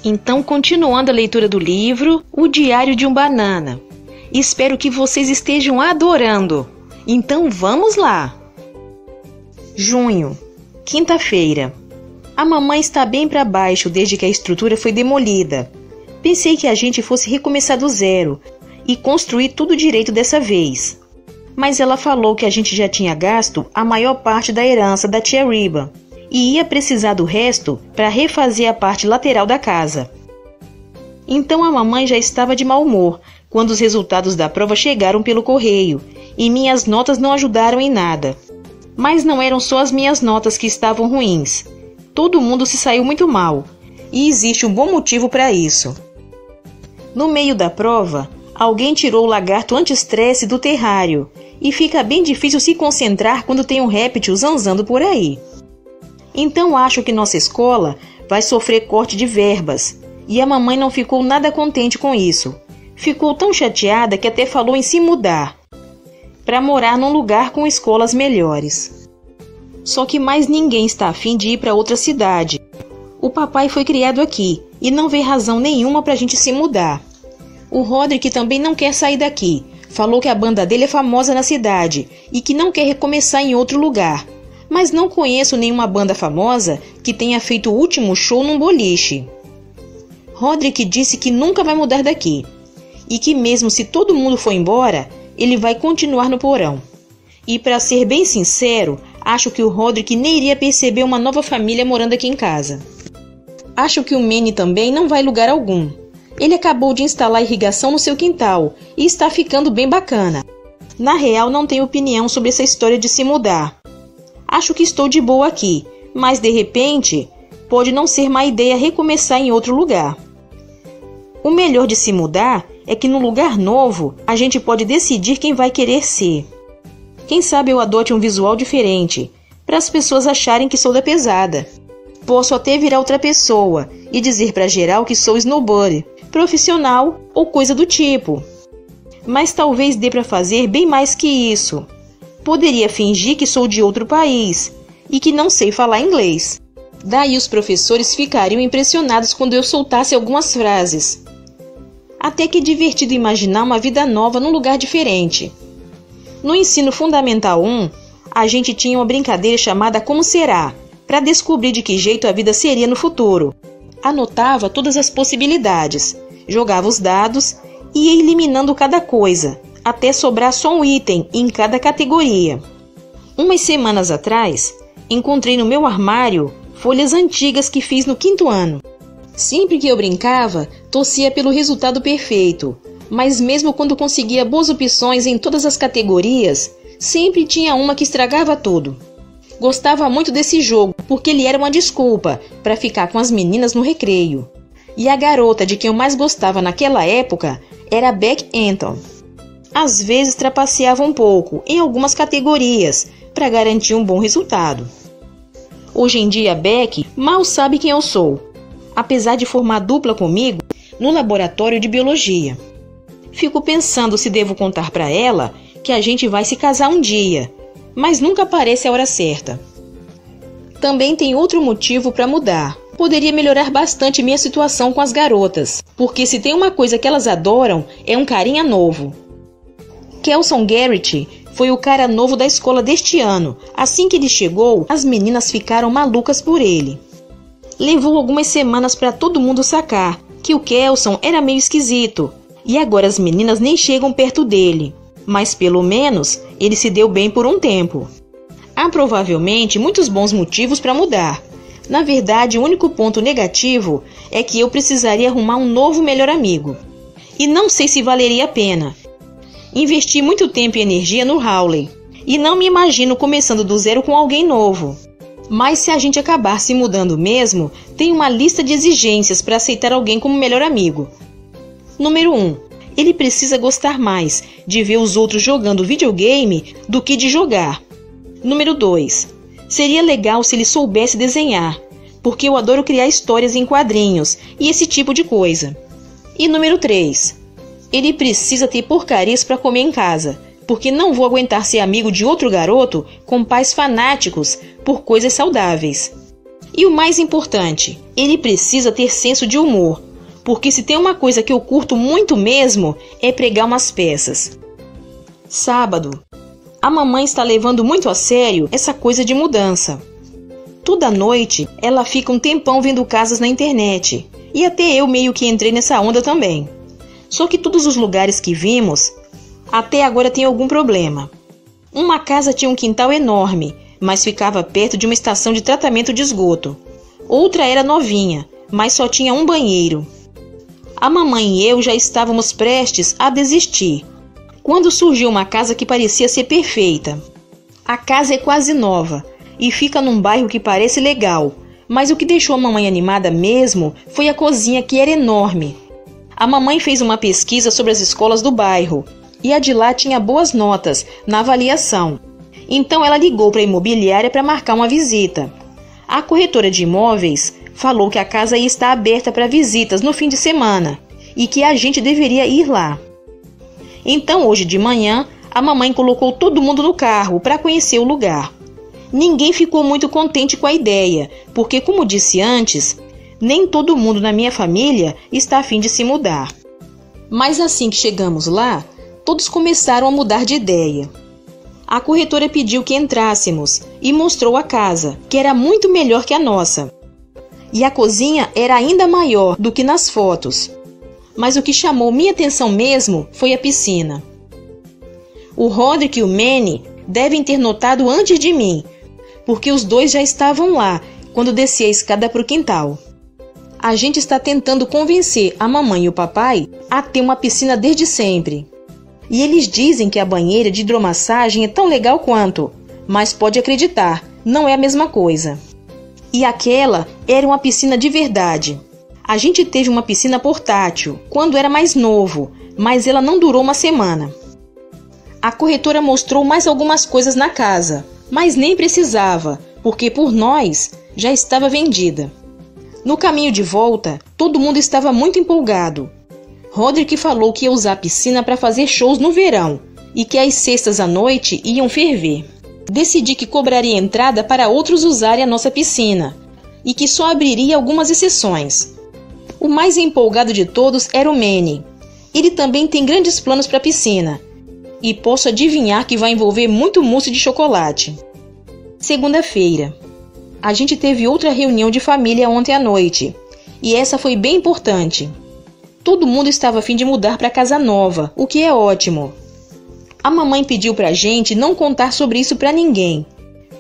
Então, continuando a leitura do livro, O Diário de um Banana. Espero que vocês estejam adorando. Então, vamos lá! Junho, quinta-feira. A mamãe está bem para baixo desde que a estrutura foi demolida. Pensei que a gente fosse recomeçar do zero e construir tudo direito dessa vez. Mas ela falou que a gente já tinha gasto a maior parte da herança da tia Riba e ia precisar do resto para refazer a parte lateral da casa. Então a mamãe já estava de mau humor quando os resultados da prova chegaram pelo correio e minhas notas não ajudaram em nada. Mas não eram só as minhas notas que estavam ruins. Todo mundo se saiu muito mal e existe um bom motivo para isso. No meio da prova, alguém tirou o lagarto anti-estresse do terrário e fica bem difícil se concentrar quando tem um réptil zanzando por aí. Então acho que nossa escola vai sofrer corte de verbas e a mamãe não ficou nada contente com isso. Ficou tão chateada que até falou em se mudar para morar num lugar com escolas melhores. Só que mais ninguém está afim de ir para outra cidade. O papai foi criado aqui e não vê razão nenhuma para a gente se mudar. O Roderick também não quer sair daqui. Falou que a banda dele é famosa na cidade e que não quer recomeçar em outro lugar. Mas não conheço nenhuma banda famosa que tenha feito o último show num boliche. Roderick disse que nunca vai mudar daqui e que mesmo se todo mundo for embora, ele vai continuar no porão. E para ser bem sincero, acho que o Roderick nem iria perceber uma nova família morando aqui em casa. Acho que o Manny também não vai lugar algum. Ele acabou de instalar irrigação no seu quintal e está ficando bem bacana. Na real, não tenho opinião sobre essa história de se mudar. Acho que estou de boa aqui, mas de repente, pode não ser má ideia recomeçar em outro lugar. O melhor de se mudar é que no lugar novo, a gente pode decidir quem vai querer ser. Quem sabe eu adote um visual diferente, para as pessoas acharem que sou da pesada. Posso até virar outra pessoa e dizer para geral que sou snowboarder, profissional ou coisa do tipo. Mas talvez dê para fazer bem mais que isso. Poderia fingir que sou de outro país e que não sei falar inglês. Daí os professores ficariam impressionados quando eu soltasse algumas frases. Até que é divertido imaginar uma vida nova num lugar diferente. No ensino fundamental 1, a gente tinha uma brincadeira chamada Como Será, para descobrir de que jeito a vida seria no futuro. Anotava todas as possibilidades, jogava os dados e ia eliminando cada coisa, até sobrar só um item em cada categoria. Umas semanas atrás, encontrei no meu armário folhas antigas que fiz no 5º ano. Sempre que eu brincava, torcia pelo resultado perfeito, mas mesmo quando conseguia boas opções em todas as categorias, sempre tinha uma que estragava tudo. Gostava muito desse jogo, porque ele era uma desculpa para ficar com as meninas no recreio. E a garota de quem eu mais gostava naquela época era Beck Anton. Às vezes trapaceava um pouco em algumas categorias para garantir um bom resultado. Hoje em dia Beck mal sabe quem eu sou, apesar de formar dupla comigo no laboratório de biologia. Fico pensando se devo contar para ela que a gente vai se casar um dia, mas nunca aparece a hora certa. Também tem outro motivo para mudar. Poderia melhorar bastante minha situação com as garotas, porque se tem uma coisa que elas adoram é um carinha novo. Kelson Garrett foi o cara novo da escola deste ano. Assim que ele chegou, as meninas ficaram malucas por ele. Levou algumas semanas para todo mundo sacar que o Kelson era meio esquisito, e agora as meninas nem chegam perto dele. Mas pelo menos ele se deu bem por um tempo. Há provavelmente muitos bons motivos para mudar. Na verdade, o único ponto negativo é que eu precisaria arrumar um novo melhor amigo. E não sei se valeria a pena. Investi muito tempo e energia no Hawley, e não me imagino começando do zero com alguém novo. Mas se a gente acabar se mudando mesmo, tem uma lista de exigências para aceitar alguém como melhor amigo. Número 1. Ele precisa gostar mais de ver os outros jogando videogame do que de jogar. Número 2. Seria legal se ele soubesse desenhar, porque eu adoro criar histórias em quadrinhos e esse tipo de coisa. E número 3. Ele precisa ter porcarias para comer em casa, porque não vou aguentar ser amigo de outro garoto com pais fanáticos por coisas saudáveis. E o mais importante, ele precisa ter senso de humor, porque se tem uma coisa que eu curto muito mesmo, é pregar umas peças. Sábado. A mamãe está levando muito a sério essa coisa de mudança. Toda noite, ela fica um tempão vendo casas na internet, e até eu meio que entrei nessa onda também. Só que todos os lugares que vimos, até agora tem algum problema. Uma casa tinha um quintal enorme, mas ficava perto de uma estação de tratamento de esgoto. Outra era novinha, mas só tinha um banheiro. A mamãe e eu já estávamos prestes a desistir, quando surgiu uma casa que parecia ser perfeita. A casa é quase nova e fica num bairro que parece legal, mas o que deixou a mamãe animada mesmo foi a cozinha, que era enorme. A mamãe fez uma pesquisa sobre as escolas do bairro e a de lá tinha boas notas na avaliação. Então ela ligou para a imobiliária para marcar uma visita. A corretora de imóveis falou que a casa ia estar aberta para visitas no fim de semana e que a gente deveria ir lá. Então hoje de manhã a mamãe colocou todo mundo no carro para conhecer o lugar. Ninguém ficou muito contente com a ideia, porque, como disse antes, nem todo mundo na minha família está a fim de se mudar. Mas assim que chegamos lá, todos começaram a mudar de ideia. A corretora pediu que entrássemos e mostrou a casa, que era muito melhor que a nossa. E a cozinha era ainda maior do que nas fotos. Mas o que chamou minha atenção mesmo foi a piscina. O Roderick e o Manny devem ter notado antes de mim, porque os dois já estavam lá quando desci a escada para o quintal. A gente está tentando convencer a mamãe e o papai a ter uma piscina desde sempre. E eles dizem que a banheira de hidromassagem é tão legal quanto, mas pode acreditar, não é a mesma coisa. E aquela era uma piscina de verdade. A gente teve uma piscina portátil quando era mais novo, mas ela não durou uma semana. A corretora mostrou mais algumas coisas na casa, mas nem precisava, porque por nós já estava vendida. No caminho de volta, todo mundo estava muito empolgado. Roderick falou que ia usar a piscina para fazer shows no verão e que as sextas à noite iam ferver. Decidi que cobraria entrada para outros usarem a nossa piscina e que só abriria algumas exceções. O mais empolgado de todos era o Manny. Ele também tem grandes planos para a piscina e posso adivinhar que vai envolver muito mousse de chocolate. Segunda-feira. A gente teve outra reunião de família ontem à noite e essa foi bem importante. Todo mundo estava a fim de mudar para casa nova, o que é ótimo. A mamãe pediu para a gente não contar sobre isso para ninguém,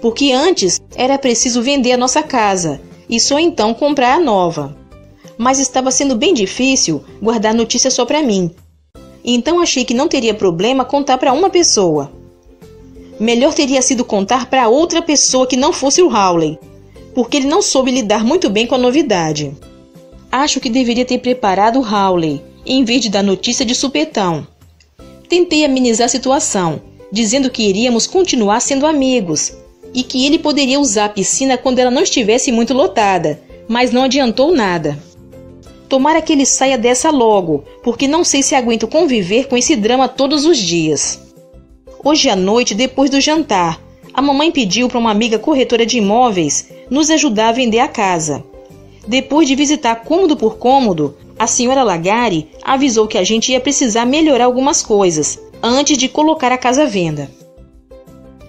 porque antes era preciso vender a nossa casa e só então comprar a nova. Mas estava sendo bem difícil guardar notícia só para mim. Então achei que não teria problema contar para uma pessoa. Melhor teria sido contar para outra pessoa que não fosse o Hawley, porque ele não soube lidar muito bem com a novidade. Acho que deveria ter preparado o Hawley, em vez de dar notícia de supetão. Tentei amenizar a situação, dizendo que iríamos continuar sendo amigos e que ele poderia usar a piscina quando ela não estivesse muito lotada, mas não adiantou nada. Tomara que ele saia dessa logo, porque não sei se aguento conviver com esse drama todos os dias. Hoje à noite, depois do jantar, a mamãe pediu para uma amiga corretora de imóveis nos ajudar a vender a casa. Depois de visitar cômodo por cômodo, a senhora Lagari avisou que a gente ia precisar melhorar algumas coisas antes de colocar a casa à venda.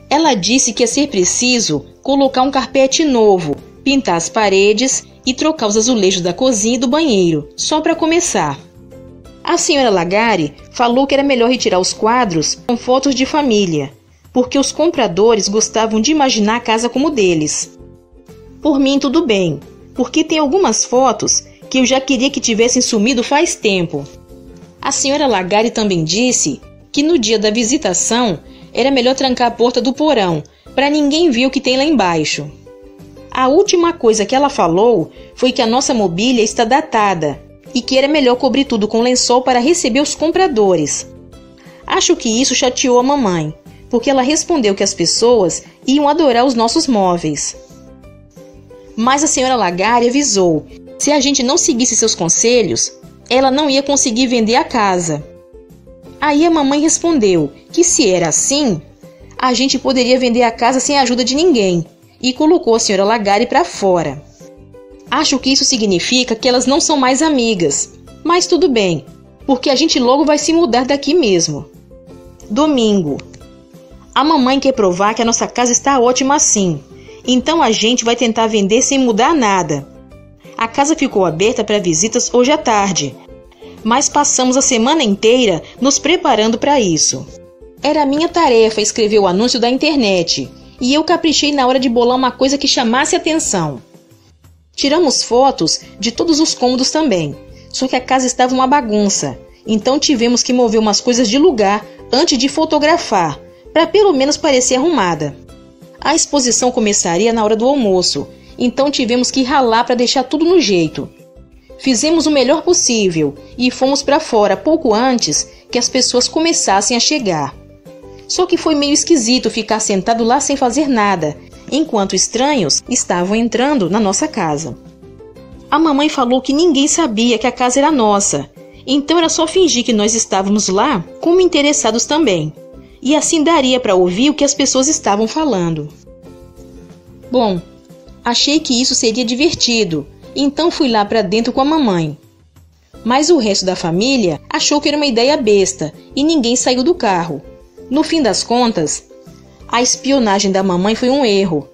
Ela disse que ia ser preciso colocar um carpete novo, pintar as paredes e trocar os azulejos da cozinha e do banheiro, só para começar. A senhora Lagari falou que era melhor retirar os quadros com fotos de família, porque os compradores gostavam de imaginar a casa como deles. Por mim, tudo bem, porque tem algumas fotos que eu já queria que tivessem sumido faz tempo. A senhora Lagari também disse que no dia da visitação era melhor trancar a porta do porão, para ninguém ver o que tem lá embaixo. A última coisa que ela falou foi que a nossa mobília está datada e que era melhor cobrir tudo com lençol para receber os compradores. Acho que isso chateou a mamãe, porque ela respondeu que as pessoas iam adorar os nossos móveis. Mas a senhora Lagari avisou, se a gente não seguisse seus conselhos, ela não ia conseguir vender a casa. Aí a mamãe respondeu que se era assim, a gente poderia vender a casa sem a ajuda de ninguém, e colocou a senhora Lagari para fora. Acho que isso significa que elas não são mais amigas. Mas tudo bem, porque a gente logo vai se mudar daqui mesmo. Domingo. A mamãe quer provar que a nossa casa está ótima assim. Então a gente vai tentar vender sem mudar nada. A casa ficou aberta para visitas hoje à tarde, mas passamos a semana inteira nos preparando para isso. Era minha tarefa escrever o anúncio da internet, e eu caprichei na hora de bolar uma coisa que chamasse atenção. Tiramos fotos de todos os cômodos também, só que a casa estava uma bagunça, então tivemos que mover umas coisas de lugar antes de fotografar, para pelo menos parecer arrumada. A exposição começaria na hora do almoço, então tivemos que ralar para deixar tudo no jeito. Fizemos o melhor possível e fomos para fora pouco antes que as pessoas começassem a chegar. Só que foi meio esquisito ficar sentado lá sem fazer nada, enquanto estranhos estavam entrando na nossa casa. A mamãe falou que ninguém sabia que a casa era nossa, então era só fingir que nós estávamos lá como interessados também, e assim daria para ouvir o que as pessoas estavam falando. Bom, achei que isso seria divertido, então fui lá para dentro com a mamãe. Mas o resto da família achou que era uma ideia besta e ninguém saiu do carro. No fim das contas, a espionagem da mamãe foi um erro.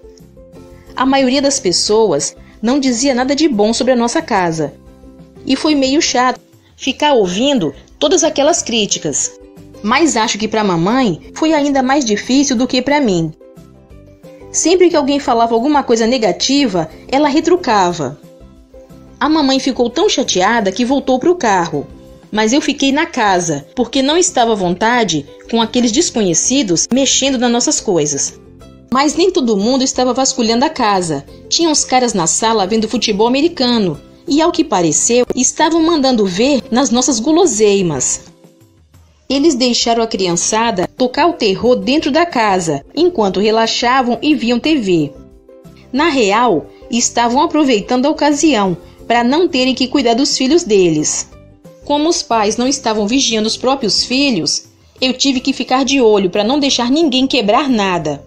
A maioria das pessoas não dizia nada de bom sobre a nossa casa. E foi meio chato ficar ouvindo todas aquelas críticas. Mas acho que para a mamãe foi ainda mais difícil do que para mim. Sempre que alguém falava alguma coisa negativa, ela retrucava. A mamãe ficou tão chateada que voltou para o carro. Mas eu fiquei na casa, porque não estava à vontade com aqueles desconhecidos mexendo nas nossas coisas. Mas nem todo mundo estava vasculhando a casa. Tinha uns caras na sala vendo futebol americano. E ao que pareceu, estavam mandando ver nas nossas guloseimas. Eles deixaram a criançada tocar o terror dentro da casa, enquanto relaxavam e viam TV. Na real, estavam aproveitando a ocasião para não terem que cuidar dos filhos deles. Como os pais não estavam vigiando os próprios filhos, eu tive que ficar de olho para não deixar ninguém quebrar nada.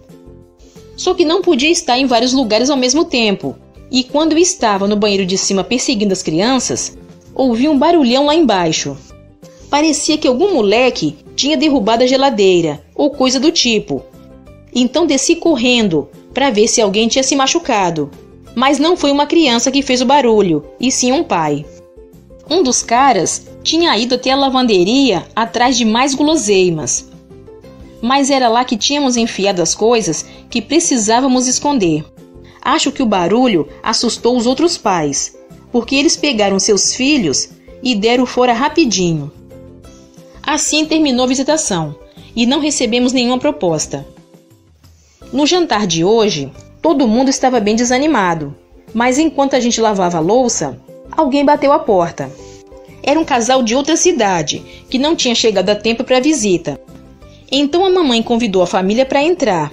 Só que não podia estar em vários lugares ao mesmo tempo, e quando eu estava no banheiro de cima perseguindo as crianças, ouvi um barulhão lá embaixo. Parecia que algum moleque tinha derrubado a geladeira, ou coisa do tipo. Então desci correndo para ver se alguém tinha se machucado. Mas não foi uma criança que fez o barulho, e sim um pai. Um dos caras tinha ido até a lavanderia atrás de mais guloseimas. Mas era lá que tínhamos enfiado as coisas que precisávamos esconder. Acho que o barulho assustou os outros pais, porque eles pegaram seus filhos e deram fora rapidinho. Assim terminou a visitação, e não recebemos nenhuma proposta. No jantar de hoje, todo mundo estava bem desanimado, mas enquanto a gente lavava a louça, alguém bateu a porta. Era um casal de outra cidade, que não tinha chegado a tempo para a visita. Então a mamãe convidou a família para entrar.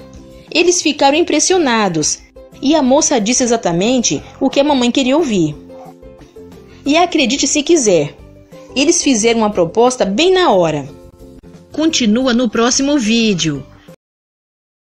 Eles ficaram impressionados, e a moça disse exatamente o que a mamãe queria ouvir. E acredite se quiser, eles fizeram uma proposta bem na hora. Continua no próximo vídeo.